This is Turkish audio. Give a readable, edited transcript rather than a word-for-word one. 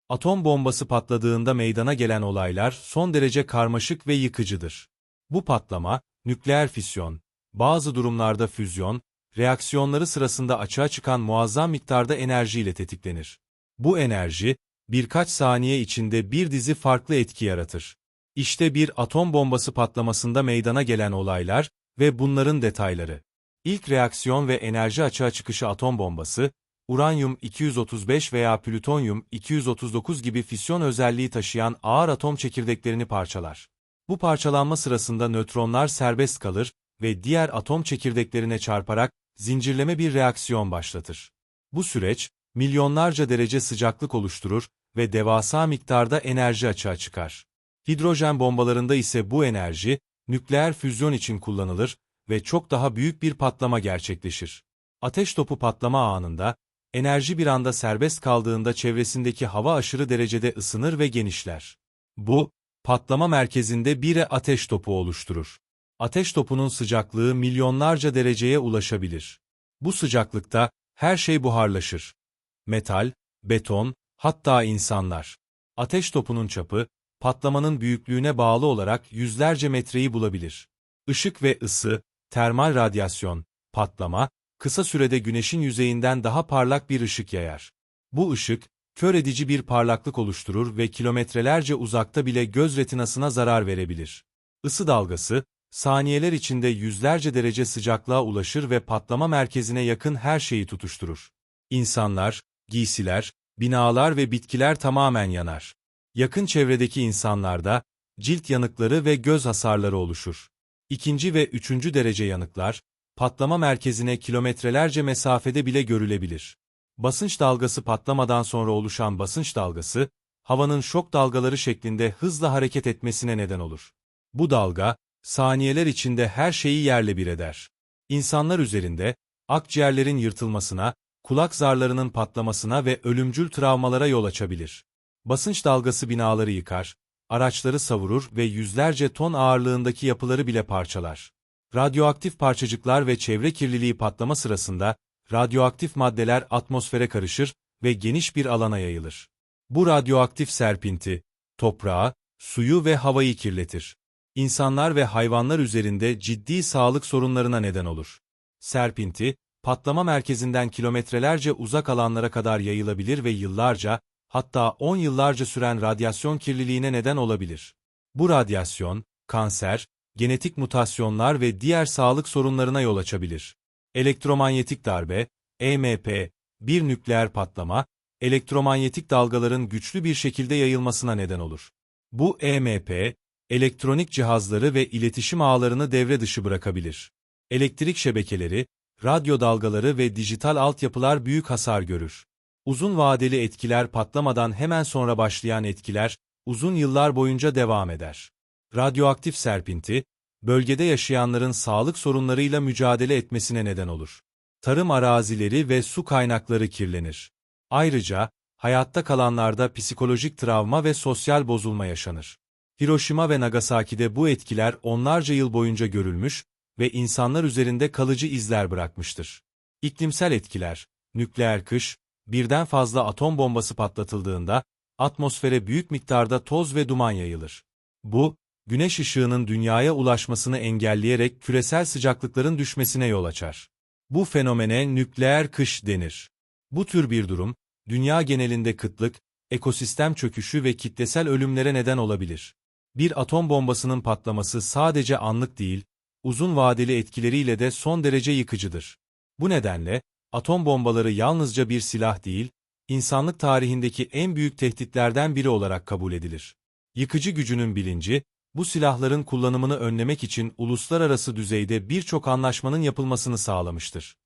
Atom bombası patladığında meydana gelen olaylar son derece karmaşık ve yıkıcıdır. Bu patlama, nükleer fisyon, bazı durumlarda füzyon, reaksiyonları sırasında açığa çıkan muazzam miktarda enerjiyle tetiklenir. Bu enerji, birkaç saniye içinde bir dizi farklı etki yaratır. İşte bir atom bombası patlamasında meydana gelen olaylar ve bunların detayları. İlk reaksiyon ve enerji açığa çıkışı atom bombası, uranyum-235 veya plütonyum-239 gibi fisyon özelliği taşıyan ağır atom çekirdeklerini parçalar. Bu parçalanma sırasında nötronlar serbest kalır ve diğer atom çekirdeklerine çarparak zincirleme bir reaksiyon başlatır. Bu süreç, milyonlarca derece sıcaklık oluşturur ve devasa miktarda enerji açığa çıkar. Hidrojen bombalarında ise bu enerji, nükleer füzyon için kullanılır ve çok daha büyük bir patlama gerçekleşir. Ateş topu patlama anında, enerji bir anda serbest kaldığında çevresindeki hava aşırı derecede ısınır ve genişler. Bu, patlama merkezinde bir ateş topu oluşturur. Ateş topunun sıcaklığı milyonlarca dereceye ulaşabilir. Bu sıcaklıkta her şey buharlaşır. Metal, beton, hatta insanlar. Ateş topunun çapı, patlamanın büyüklüğüne bağlı olarak yüzlerce metreyi bulabilir. Işık ve ısı, termal radyasyon, patlama, kısa sürede güneşin yüzeyinden daha parlak bir ışık yayar. Bu ışık, kör edici bir parlaklık oluşturur ve kilometrelerce uzakta bile göz retinasına zarar verebilir. Isı dalgası, saniyeler içinde yüzlerce derece sıcaklığa ulaşır ve patlama merkezine yakın her şeyi tutuşturur. İnsanlar, giysiler, binalar ve bitkiler tamamen yanar. Yakın çevredeki insanlarda, cilt yanıkları ve göz hasarları oluşur. İkinci ve üçüncü derece yanıklar, patlama merkezine kilometrelerce mesafede bile görülebilir. Basınç dalgası patlamadan sonra oluşan basınç dalgası, havanın şok dalgaları şeklinde hızla hareket etmesine neden olur. Bu dalga, saniyeler içinde her şeyi yerle bir eder. İnsanlar üzerinde, akciğerlerin yırtılmasına, kulak zarlarının patlamasına ve ölümcül travmalara yol açabilir. Basınç dalgası binaları yıkar, araçları savurur ve yüzlerce ton ağırlığındaki yapıları bile parçalar. Radyoaktif parçacıklar ve çevre kirliliği patlama sırasında, radyoaktif maddeler atmosfere karışır ve geniş bir alana yayılır. Bu radyoaktif serpinti, toprağı, suyu ve havayı kirletir. İnsanlar ve hayvanlar üzerinde ciddi sağlık sorunlarına neden olur. Serpinti, patlama merkezinden kilometrelerce uzak alanlara kadar yayılabilir ve yıllarca, hatta 10 yıllarca süren radyasyon kirliliğine neden olabilir. Bu radyasyon, kanser, genetik mutasyonlar ve diğer sağlık sorunlarına yol açabilir. Elektromanyetik darbe, EMP, bir nükleer patlama, elektromanyetik dalgaların güçlü bir şekilde yayılmasına neden olur. Bu EMP, elektronik cihazları ve iletişim ağlarını devre dışı bırakabilir. Elektrik şebekeleri, radyo dalgaları ve dijital altyapılar büyük hasar görür. Uzun vadeli etkiler patlamadan hemen sonra başlayan etkiler, uzun yıllar boyunca devam eder. Radyoaktif serpinti, bölgede yaşayanların sağlık sorunlarıyla mücadele etmesine neden olur. Tarım arazileri ve su kaynakları kirlenir. Ayrıca, hayatta kalanlarda psikolojik travma ve sosyal bozulma yaşanır. Hiroşima ve Nagasaki'de bu etkiler onlarca yıl boyunca görülmüş ve insanlar üzerinde kalıcı izler bırakmıştır. İklimsel etkiler, nükleer kış, birden fazla atom bombası patlatıldığında, atmosfere büyük miktarda toz ve duman yayılır. Bu, güneş ışığının dünyaya ulaşmasını engelleyerek küresel sıcaklıkların düşmesine yol açar. Bu fenomene nükleer kış denir. Bu tür bir durum, dünya genelinde kıtlık, ekosistem çöküşü ve kitlesel ölümlere neden olabilir. Bir atom bombasının patlaması sadece anlık değil, uzun vadeli etkileriyle de son derece yıkıcıdır. Bu nedenle, atom bombaları yalnızca bir silah değil, insanlık tarihindeki en büyük tehditlerden biri olarak kabul edilir. Yıkıcı gücünün bilinci, bu silahların kullanımını önlemek için uluslararası düzeyde birçok anlaşmanın yapılmasını sağlamıştır.